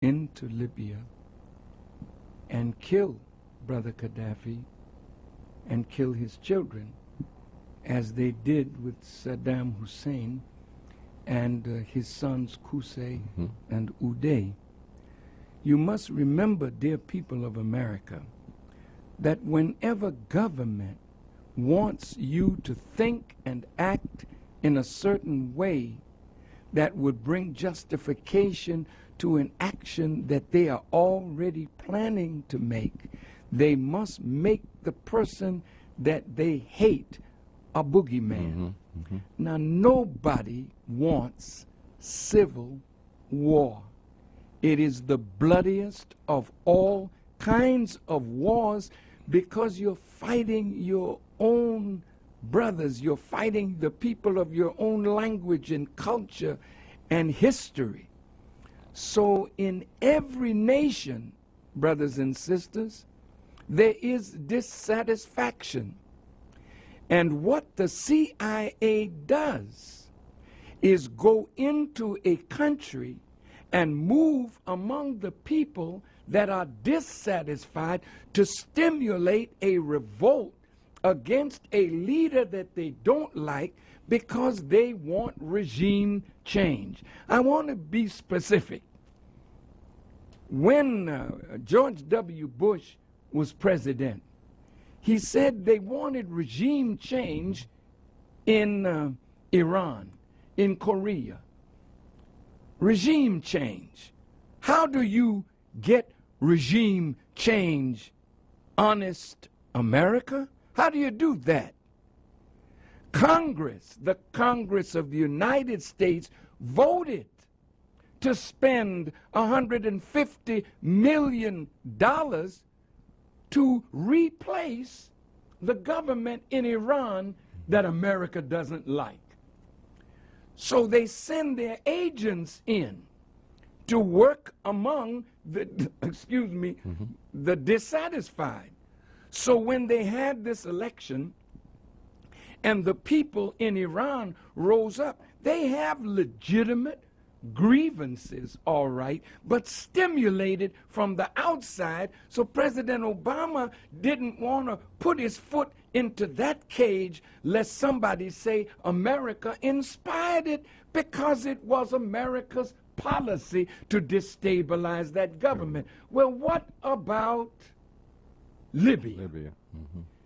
into Libya and kill Brother Gaddafi and kill his children, as they did with Saddam Hussein and his sons Qusay and Uday. You must remember, dear people of America, that whenever government wants you to think and act in a certain way that would bring justification to an action that they are already planning to make, they must make the person that they hate a boogeyman. Now, nobody wants civil war. It is the bloodiest of all kinds of wars, because you're fighting your own brothers, you're fighting the people of your own language and culture and history. So in every nation, brothers and sisters, there is dissatisfaction. And what the CIA does is go into a country and move among the people that are dissatisfied to stimulate a revolt against a leader that they don't like, because they want regime change. I want to be specific. When George W. Bush was president, he said they wanted regime change in Iran, in Korea. Regime change. How do you get regime change, honest America? How do you do that? Congress, the Congress of the United States, voted to spend $150 million to replace the government in Iran that America doesn't like. So they send their agents in to work among the, the dissatisfied. So when they had this election and the people in Iran rose up, they have legitimate grievances, all right, but stimulated from the outside. So President Obama didn't want to put his foot into that cage lest somebody say America inspired it, because it was America's policy to destabilize that government. Well, what about Libya?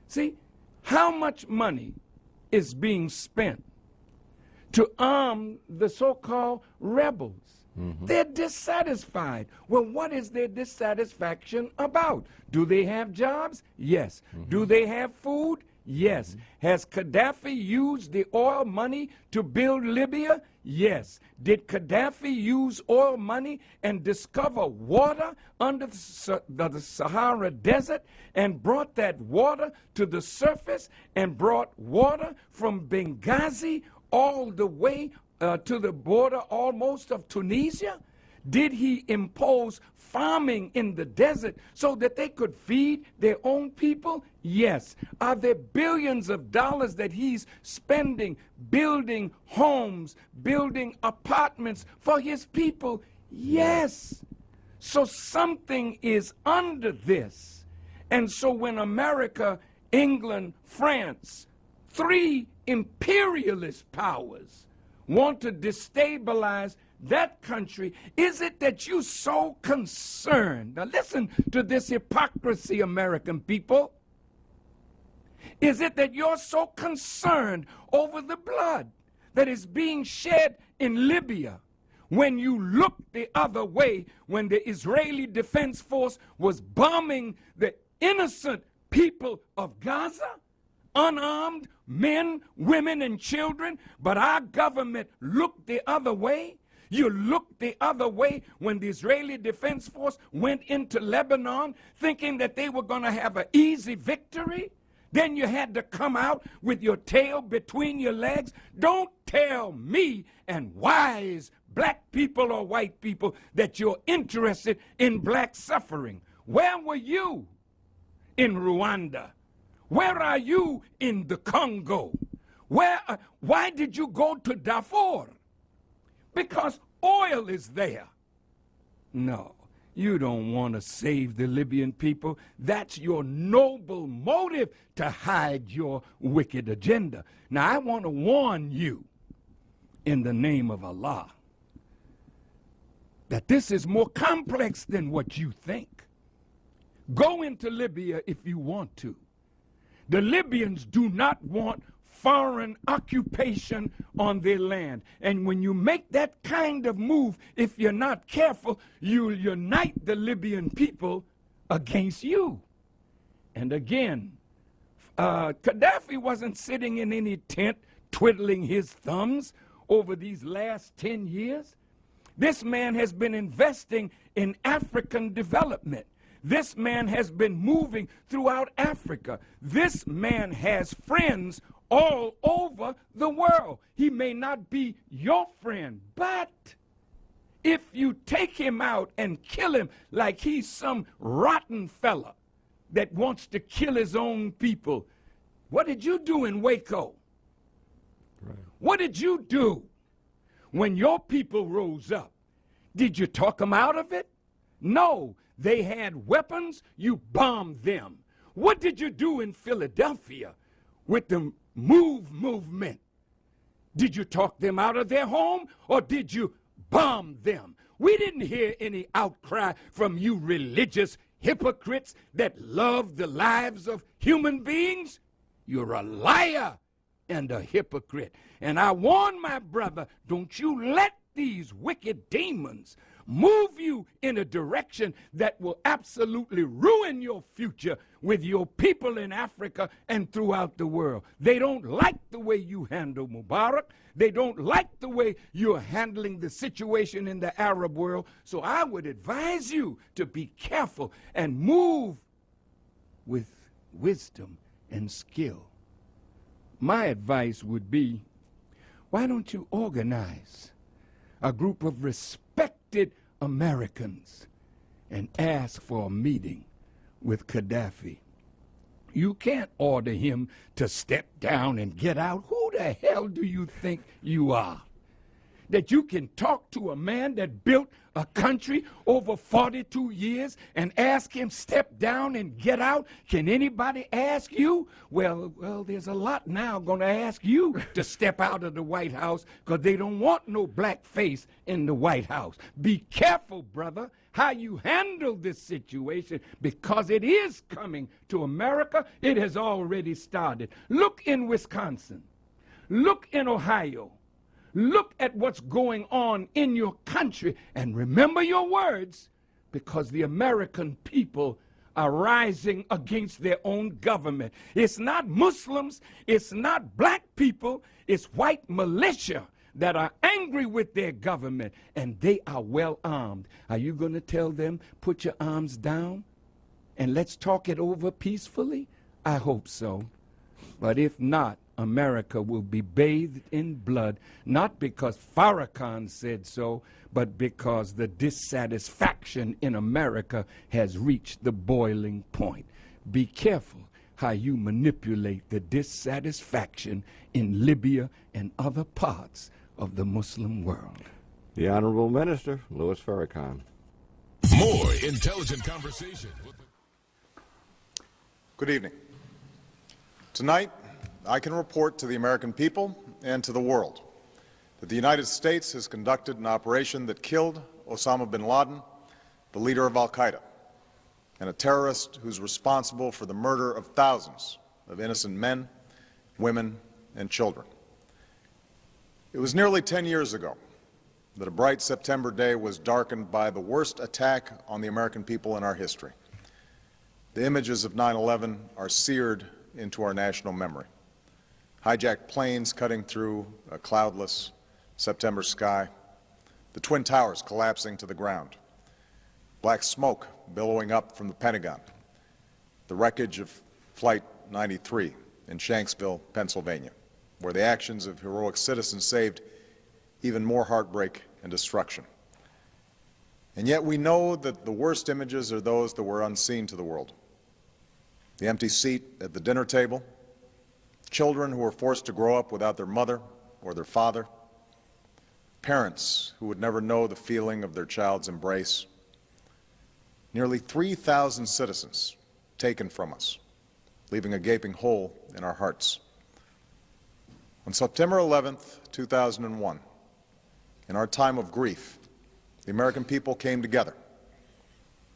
See, how much money is being spent to arm the so-called rebels? They're dissatisfied. Well, what is their dissatisfaction about? Do they have jobs? Yes. Do they have food? Yes. Has Gaddafi used the oil money to build Libya? Yes. Did Gaddafi use oil money and discover water under the Sahara Desert and brought that water to the surface and brought water from Benghazi all the way to the border almost of Tunisia? Did he impose farming in the desert so that they could feed their own people? Yes. Are there billions of dollars that he's spending building homes, building apartments for his people? Yes. So something is under this. And so when America, England, France, three imperialist powers want to destabilize that country, is it that you're so concerned? Now listen to this hypocrisy, American people. Is it that you're so concerned over the blood that is being shed in Libya when you look the other way when the Israeli Defense Force was bombing the innocent people of Gaza? Unarmed men, women, and children, but our government looked the other way? You looked the other way when the Israeli Defense Force went into Lebanon thinking that they were going to have an easy victory? Then you had to come out with your tail between your legs? Don't tell me and wise black people or white people that you're interested in black suffering. Where were you in Rwanda? Where are you in the Congo? Why did you go to Darfur? Because oil is there. No. You don't want to save the Libyan people. That's your noble motive to hide your wicked agenda. Now, I want to warn you in the name of Allah that this is more complex than what you think. Go into Libya if you want to. The Libyans do not want foreign occupation on their land. And when you make that kind of move, if you're not careful, you'll unite the Libyan people against you. And again, Gaddafi wasn't sitting in any tent twiddling his thumbs over these last 10 years. This man has been investing in African development. This man has been moving throughout Africa. This man has friends all over the world. He may not be your friend, but if you take him out and kill him like he's some rotten fella that wants to kill his own people, what did you do in Waco? Right. What did you do when your people rose up? Did you talk them out of it? No. They had weapons, you bombed them. What did you do in Philadelphia with the movement? Did you talk them out of their home, or did you bomb them? We didn't hear any outcry from you religious hypocrites that love the lives of human beings. You're a liar and a hypocrite. And I warn my brother, don't you let these wicked demons move you in a direction that will absolutely ruin your future with your people in Africa and throughout the world. They don't like the way you handle Mubarak. They don't like the way you're handling the situation in the Arab world. So I would advise you to be careful and move with wisdom and skill. My advice would be, why don't you organize a group of respected Americans and ask for a meeting with Gaddafi? You can't order him to step down and get out. Who the hell do you think you are? That you can talk to a man that built a country over 42 years and ask him step down and get out? Can anybody ask you? Well, there's a lot now going to ask you to step out of the White House because they don't want no black face in the White House. Be careful, brother, how you handle this situation, because it is coming to America. It has already started. Look in Wisconsin. Look in Ohio. Look at what's going on in your country and remember your words, because the American people are rising against their own government. It's not Muslims, it's not black people, it's white militia that are angry with their government, and they are well armed. Are you going to tell them, put your arms down and let's talk it over peacefully? I hope so. But if not, America will be bathed in blood, not because Farrakhan said so, but because the dissatisfaction in America has reached the boiling point. Be careful how you manipulate the dissatisfaction in Libya and other parts of the Muslim world. The Honorable Minister, Louis Farrakhan. More intelligent conversation. Good evening. Tonight, I can report to the American people and to the world that the United States has conducted an operation that killed Osama bin Laden, the leader of al-Qaeda, and a terrorist who's responsible for the murder of thousands of innocent men, women, and children. It was nearly 10 years ago that a bright September day was darkened by the worst attack on the American people in our history. The images of 9/11 are seared into our national memory. Hijacked planes cutting through a cloudless September sky, the Twin Towers collapsing to the ground, black smoke billowing up from the Pentagon, the wreckage of Flight 93 in Shanksville, Pennsylvania, where the actions of heroic citizens saved even more heartbreak and destruction. And yet we know that the worst images are those that were unseen to the world. The empty seat at the dinner table, children who were forced to grow up without their mother or their father, parents who would never know the feeling of their child's embrace, nearly 3,000 citizens taken from us, leaving a gaping hole in our hearts. On September 11th, 2001, in our time of grief, the American people came together.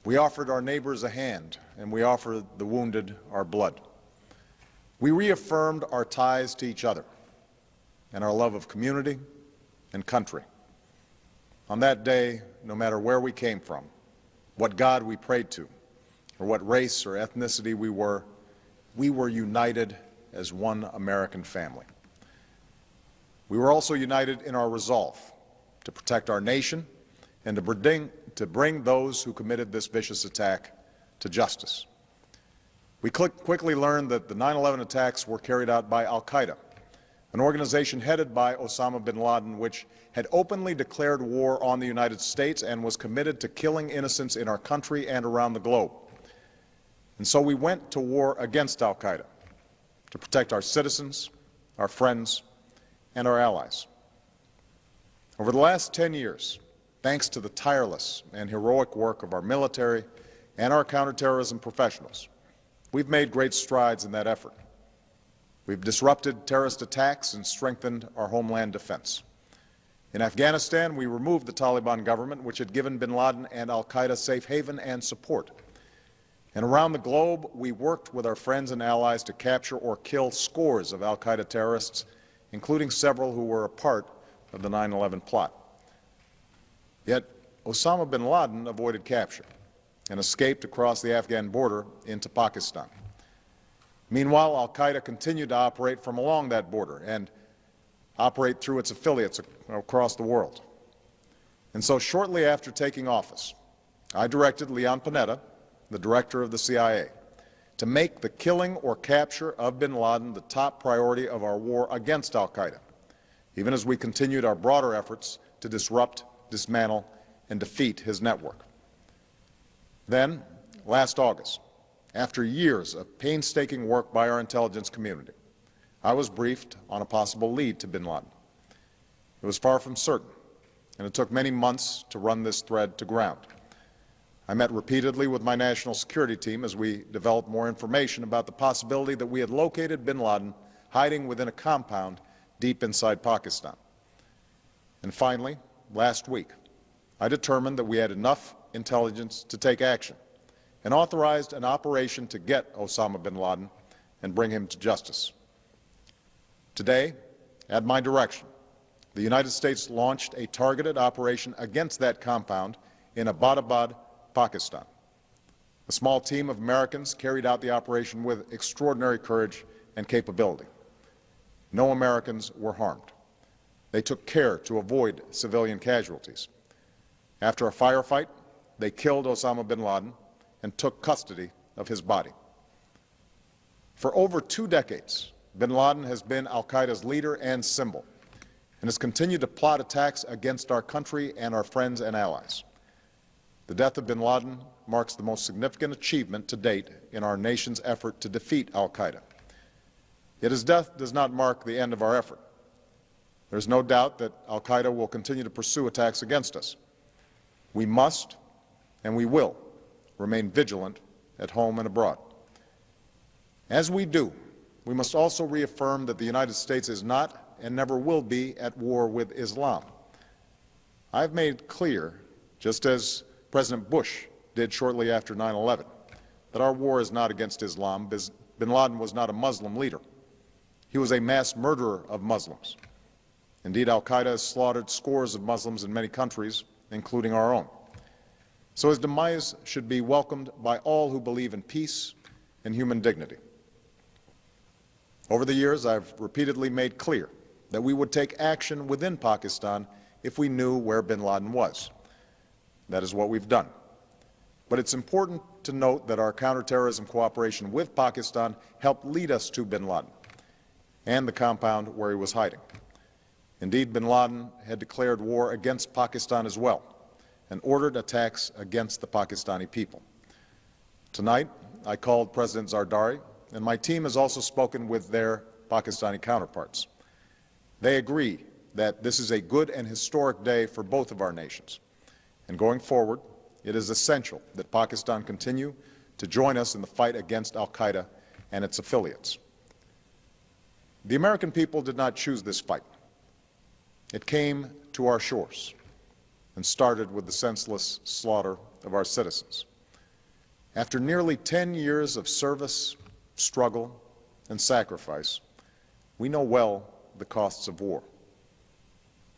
We offered our neighbors a hand, and we offered the wounded our blood. We reaffirmed our ties to each other and our love of community and country. On that day, no matter where we came from, what God we prayed to, or what race or ethnicity we were united as one American family. We were also united in our resolve to protect our nation and to bring those who committed this vicious attack to justice. We quickly learned that the 9/11 attacks were carried out by Al-Qaeda, an organization headed by Osama bin Laden, which had openly declared war on the United States and was committed to killing innocents in our country and around the globe. And so we went to war against Al-Qaeda to protect our citizens, our friends, and our allies. Over the last 10 years, thanks to the tireless and heroic work of our military and our counterterrorism professionals, we've made great strides in that effort. We've disrupted terrorist attacks and strengthened our homeland defense. In Afghanistan, we removed the Taliban government, which had given bin Laden and al-Qaeda safe haven and support. And around the globe, we worked with our friends and allies to capture or kill scores of al-Qaeda terrorists, including several who were a part of the 9/11 plot. Yet, Osama bin Laden avoided capture and escaped across the Afghan border into Pakistan. Meanwhile, al-Qaeda continued to operate from along that border and operate through its affiliates across the world. And so shortly after taking office, I directed Leon Panetta, the director of the CIA, to make the killing or capture of bin Laden the top priority of our war against al-Qaeda, even as we continued our broader efforts to disrupt, dismantle, and defeat his network. Then, last August, after years of painstaking work by our intelligence community, I was briefed on a possible lead to bin Laden. It was far from certain, and it took many months to run this thread to ground. I met repeatedly with my national security team as we developed more information about the possibility that we had located bin Laden hiding within a compound deep inside Pakistan. And finally, last week, I determined that we had enough intelligence to take action and authorized an operation to get Osama bin Laden and bring him to justice. Today, at my direction, the United States launched a targeted operation against that compound in Abbottabad, Pakistan. A small team of Americans carried out the operation with extraordinary courage and capability. No Americans were harmed. They took care to avoid civilian casualties. After a firefight, they killed Osama bin Laden and took custody of his body. For over 2 decades, bin Laden has been al-Qaeda's leader and symbol, and has continued to plot attacks against our country and our friends and allies. The death of bin Laden marks the most significant achievement to date in our nation's effort to defeat al-Qaeda. Yet his death does not mark the end of our effort. There is no doubt that al-Qaeda will continue to pursue attacks against us. We must, and we will, remain vigilant at home and abroad. As we do, we must also reaffirm that the United States is not and never will be at war with Islam. I've made clear, just as President Bush did shortly after 9/11, that our war is not against Islam. Bin Laden was not a Muslim leader. He was a mass murderer of Muslims. Indeed, al-Qaeda has slaughtered scores of Muslims in many countries, including our own. So his demise should be welcomed by all who believe in peace and human dignity. Over the years, I've repeatedly made clear that we would take action within Pakistan if we knew where bin Laden was. That is what we've done. But it's important to note that our counterterrorism cooperation with Pakistan helped lead us to bin Laden and the compound where he was hiding. Indeed, bin Laden had declared war against Pakistan as well and ordered attacks against the Pakistani people. Tonight, I called President Zardari, and my team has also spoken with their Pakistani counterparts. They agree that this is a good and historic day for both of our nations. And going forward, it is essential that Pakistan continue to join us in the fight against al-Qaeda and its affiliates. The American people did not choose this fight. It came to our shores and started with the senseless slaughter of our citizens. After nearly 10 years of service, struggle, and sacrifice, we know well the costs of war.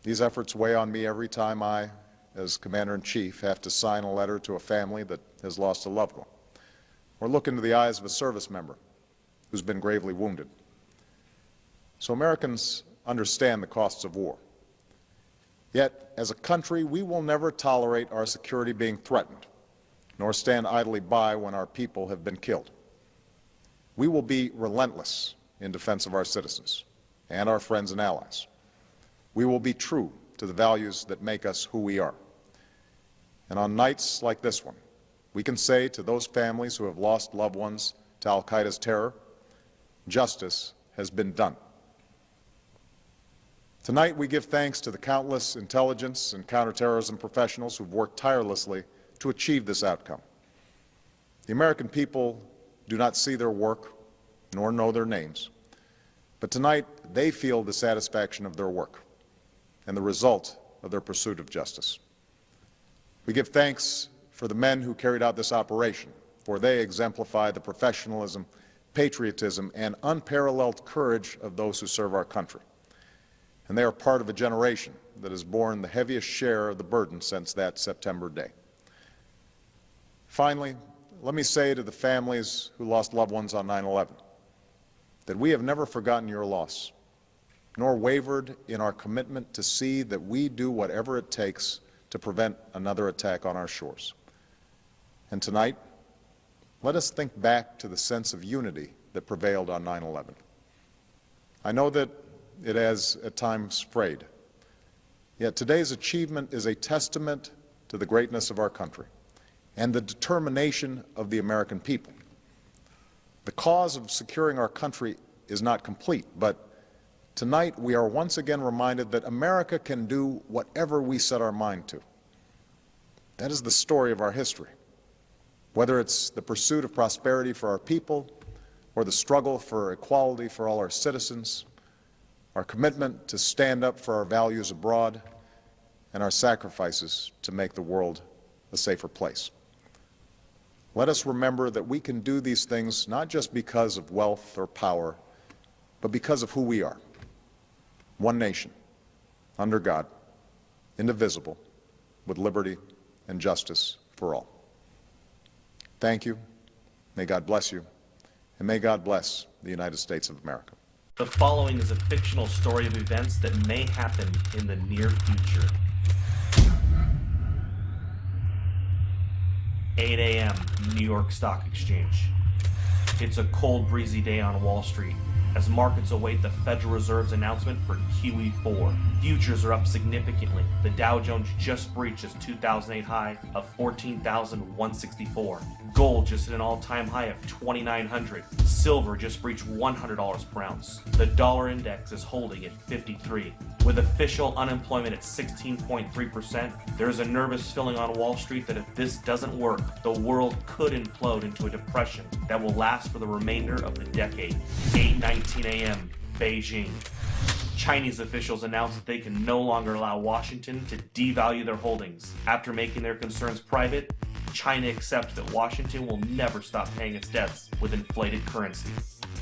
These efforts weigh on me every time I, as Commander-in-Chief, have to sign a letter to a family that has lost a loved one, or look into the eyes of a service member who's been gravely wounded. So Americans understand the costs of war. Yet, as a country, we will never tolerate our security being threatened, nor stand idly by when our people have been killed. We will be relentless in defense of our citizens and our friends and allies. We will be true to the values that make us who we are. And on nights like this one, we can say to those families who have lost loved ones to al-Qaeda's terror, justice has been done. Tonight we give thanks to the countless intelligence and counterterrorism professionals who've worked tirelessly to achieve this outcome. The American people do not see their work nor know their names, but tonight they feel the satisfaction of their work and the result of their pursuit of justice. We give thanks for the men who carried out this operation, for they exemplify the professionalism, patriotism, and unparalleled courage of those who serve our country. And they are part of a generation that has borne the heaviest share of the burden since that September day. Finally, let me say to the families who lost loved ones on 9/11 that we have never forgotten your loss, nor wavered in our commitment to see that we do whatever it takes to prevent another attack on our shores. And tonight, let us think back to the sense of unity that prevailed on 9/11. I know that it has at times frayed, yet today's achievement is a testament to the greatness of our country and the determination of the American people. The cause of securing our country is not complete, but tonight we are once again reminded that America can do whatever we set our mind to. That is the story of our history. Whether it's the pursuit of prosperity for our people or the struggle for equality for all our citizens, our commitment to stand up for our values abroad, and our sacrifices to make the world a safer place. Let us remember that we can do these things not just because of wealth or power, but because of who we are. One nation, under God, indivisible, with liberty and justice for all. Thank you. May God bless you. And may God bless the United States of America. The following is a fictional story of events that may happen in the near future. 8 a.m. New York Stock Exchange. It's a cold, breezy day on Wall Street as markets await the Federal Reserve's announcement for QE4. Futures are up significantly. The Dow Jones just breached its 2008 high of 14,164. Gold just hit an all-time high of 2,900. Silver just breached $100 per ounce. The dollar index is holding at 53. With official unemployment at 16.3%, there is a nervous feeling on Wall Street that if this doesn't work, the world could implode into a depression that will last for the remainder of the decade. 8:19 a.m. Beijing. Chinese officials announced that they can no longer allow Washington to devalue their holdings. After making their concerns private, China accepts that Washington will never stop paying its debts with inflated currency.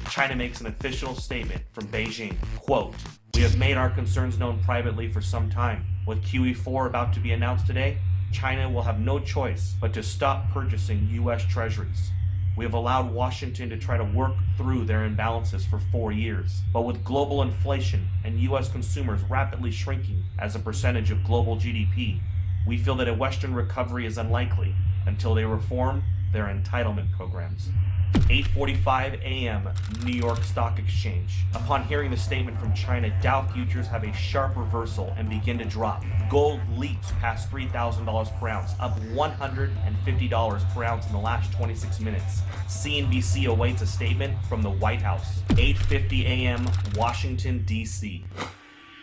China makes an official statement from Beijing, quote, "We have made our concerns known privately for some time. With QE4 about to be announced today, China will have no choice but to stop purchasing U.S. treasuries. We have allowed Washington to try to work through their imbalances for 4 years. But with global inflation and U.S. consumers rapidly shrinking as a percentage of global GDP, we feel that a Western recovery is unlikely until they reform their entitlement programs." 8:45 a.m. New York Stock Exchange. Upon hearing the statement from China, Dow futures have a sharp reversal and begin to drop. Gold leaps past $3,000 per ounce, up $150 per ounce in the last 26 minutes. CNBC awaits a statement from the White House. 8:50 a.m. Washington, D.C.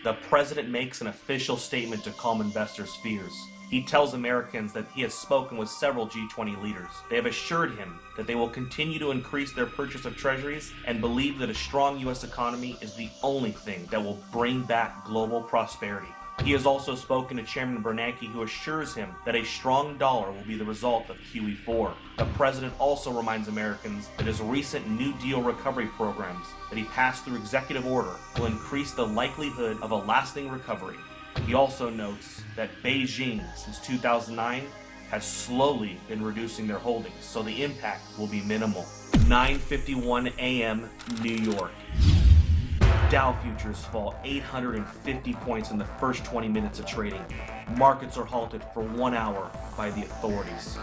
The president makes an official statement to calm investors' fears. He tells Americans that he has spoken with several G20 leaders. They have assured him that they will continue to increase their purchase of treasuries and believe that a strong U.S. economy is the only thing that will bring back global prosperity. He has also spoken to Chairman Bernanke, who assures him that a strong dollar will be the result of QE4. The president also reminds Americans that his recent New Deal recovery programs that he passed through executive order will increase the likelihood of a lasting recovery. He also notes that Beijing, since 2009, has slowly been reducing their holdings, so the impact will be minimal. 9:51 a.m. New York. Dow futures fall 850 points in the first 20 minutes of trading. Markets are halted for 1 hour by the authorities.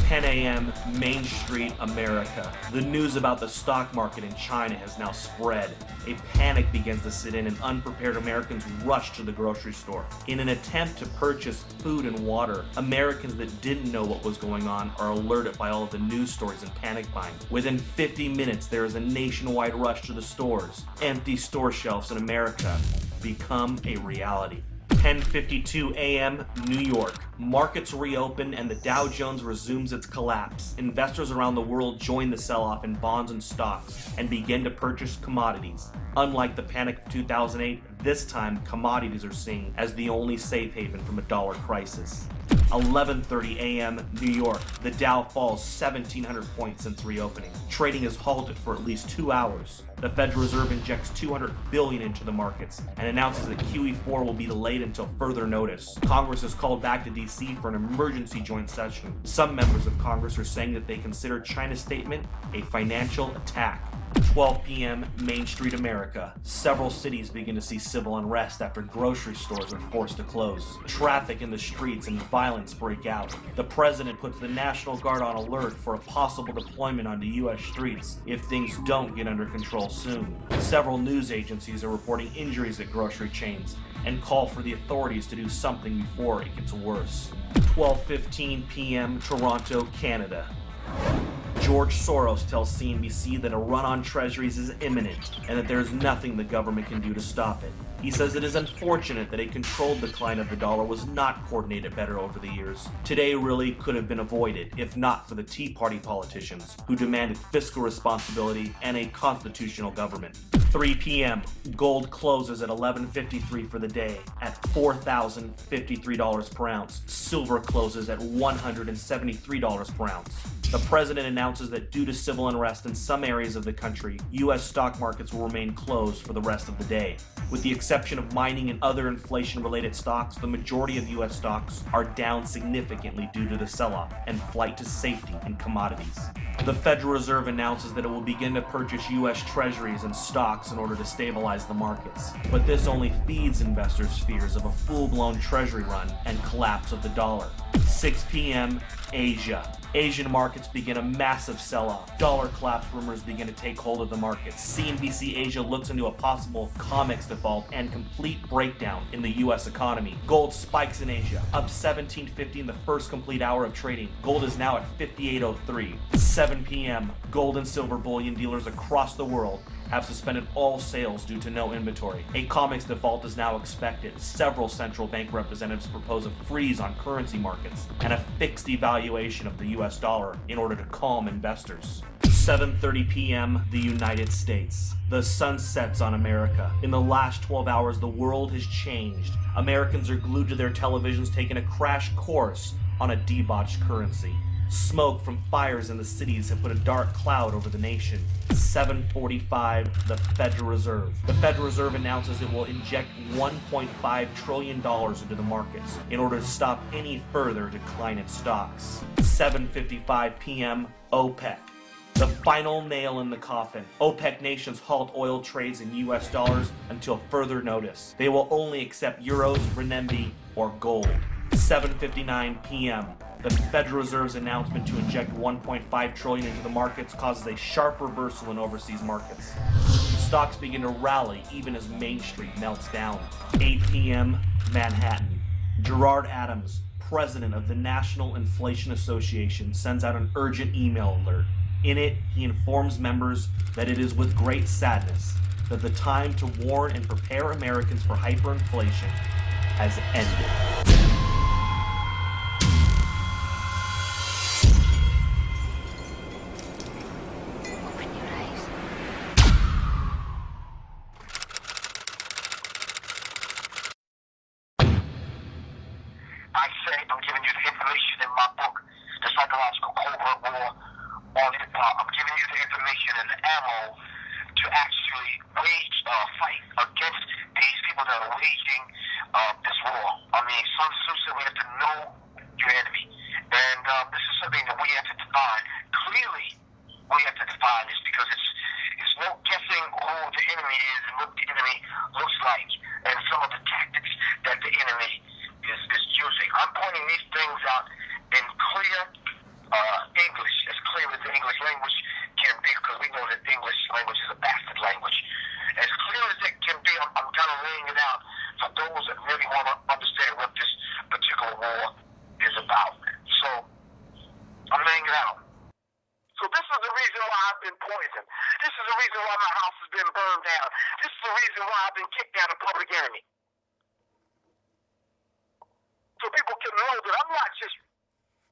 10 a.m. Main Street, America. The news about the stock market in China has now spread. A panic begins to set in and unprepared Americans rush to the grocery store. In an attempt to purchase food and water, Americans that didn't know what was going on are alerted by all of the news stories and panic buying. Within 50 minutes, there is a nationwide rush to the stores. Empty store shelves in America become a reality. 10:52 a.m. New York. Markets reopen and the Dow Jones resumes its collapse. Investors around the world join the sell-off in bonds and stocks and begin to purchase commodities. Unlike the panic of 2008, this time commodities are seen as the only safe haven from a dollar crisis. 11:30 a.m. New York. The Dow falls 1,700 points since reopening. Trading is halted for at least 2 hours. The Federal Reserve injects $200 billion into the markets and announces that QE4 will be delayed until further notice. Congress is called back to D.C. for an emergency joint session. Some members of Congress are saying that they consider China's statement a financial attack. 12 p.m. Main Street, America. Several cities begin to see civil unrest after grocery stores are forced to close. Traffic in the streets and violence break out. The president puts the National Guard on alert for a possible deployment onto U.S. streets if things don't get under control soon. Several news agencies are reporting injuries at grocery chains and call for the authorities to do something before it gets worse. 12:15 p.m. Toronto, Canada. George Soros tells CNBC that a run on treasuries is imminent and that there is nothing the government can do to stop it. He says it is unfortunate that a controlled decline of the dollar was not coordinated better over the years. Today really could have been avoided if not for the Tea Party politicians who demanded fiscal responsibility and a constitutional government. 3 p.m. Gold closes at $11.53 for the day at $4,053 per ounce. Silver closes at $173 per ounce. The president announces that due to civil unrest in some areas of the country, U.S. stock markets will remain closed for the rest of the day. With the exception of mining and other inflation-related stocks, the majority of U.S. stocks are down significantly due to the sell-off and flight to safety in commodities. The Federal Reserve announces that it will begin to purchase U.S. treasuries and stocks in order to stabilize the markets. But this only feeds investors' fears of a full-blown treasury run and collapse of the dollar. 6 p.m. Asia. Asian markets begin a massive sell-off. Dollar collapse rumors begin to take hold of the markets. CNBC Asia looks into a possible COMEX default and complete breakdown in the U.S. economy. Gold spikes in Asia, up 17.50 in the first complete hour of trading. Gold is now at 58.03. 7 p.m. Gold and silver bullion dealers across the world have suspended all sales due to no inventory. A COMEX default is now expected. Several central bank representatives propose a freeze on currency markets and a fixed devaluation of the U.S. dollar in order to calm investors. 7:30 p.m. the United States. The sun sets on America. In the last 12 hours, the world has changed. Americans are glued to their televisions taking a crash course on a debauched currency. Smoke from fires in the cities have put a dark cloud over the nation. 7:45, the Federal Reserve. The Federal Reserve announces it will inject $1.5 trillion into the markets in order to stop any further decline in stocks. 7:55 p.m., OPEC. The final nail in the coffin. OPEC nations halt oil trades in U.S. dollars until further notice. They will only accept euros, renminbi, or gold. 7:59 p.m. The Federal Reserve's announcement to inject $1.5 trillion into the markets causes a sharp reversal in overseas markets. Stocks begin to rally even as Main Street melts down. 8 p.m. Manhattan. Gerard Adams, president of the National Inflation Association, sends out an urgent email alert. In it, he informs members that it is with great sadness that the time to warn and prepare Americans for hyperinflation has ended. psychological covert war on hip-hop. I'm giving you the information and the ammo to actually wage a fight against these people that are waging this war. I mean, Sun Tzu said we have to know your enemy. And this is something that we have to define. Clearly, we have to define this because it's no guessing who the enemy is and what the enemy looks like and some of the tactics that the enemy is using. I'm pointing these things out in clear English, as clear as the English language can be, because we know that English language is a bastard language. As clear as it can be, I'm kind of laying it out for those that really want to understand what this particular war is about. So, I'm laying it out. So this is the reason why I've been poisoned. This is the reason why my house has been burned down. This is the reason why I've been kicked out of Public Enemy. So people can know that I'm not just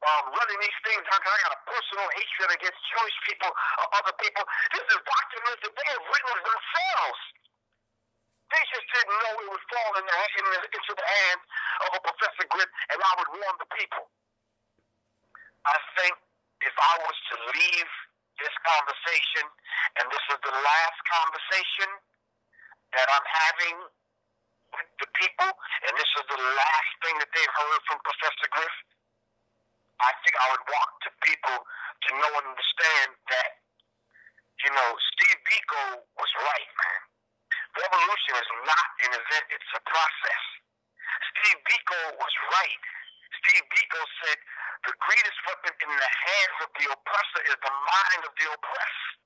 running these things down because I got a personal hatred against Jewish people or other people. This is documents that they have written themselves. They just didn't know it would fall into the hands of a Professor Griff, and I would warn the people. I think if I was to leave this conversation, and this is the last conversation that I'm having with the people, and this is the last thing that they've heard from Professor Griff, I think I would walk to people to know and understand that, Steve Biko was right, man. Revolution is not an event, it's a process. Steve Biko was right. Steve Biko said, the greatest weapon in the hands of the oppressor is the mind of the oppressed.